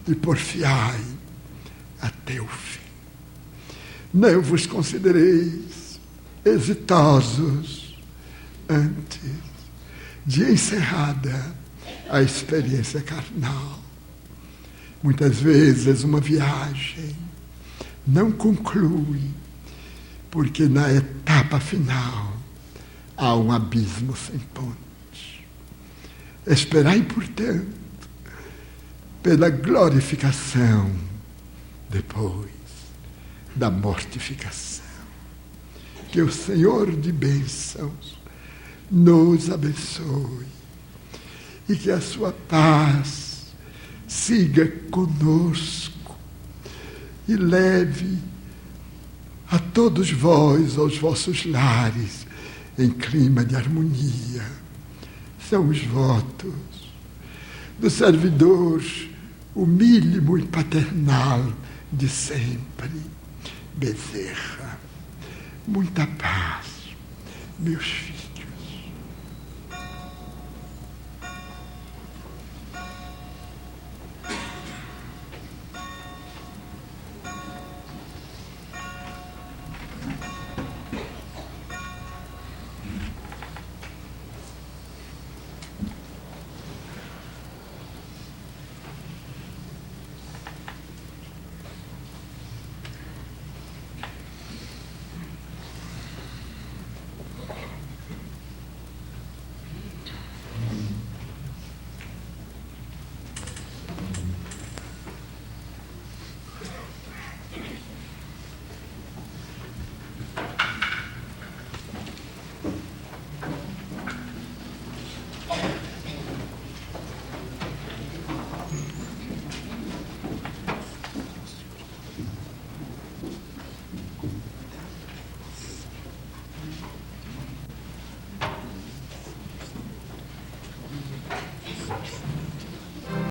e porfiai até o fim. Não vos considereis exitosos antes de encerrada a experiência carnal. Muitas vezes uma viagem não conclui, porque na etapa final há um abismo sem ponte. Esperai, portanto, pela glorificação depois da mortificação. Que o Senhor de bênçãos nos abençoe e que a sua paz siga conosco e leve a todos vós aos vossos lares em clima de harmonia. São os votos do servidor humílimo e paternal de sempre, Bezerra. Muita paz, meus filhos.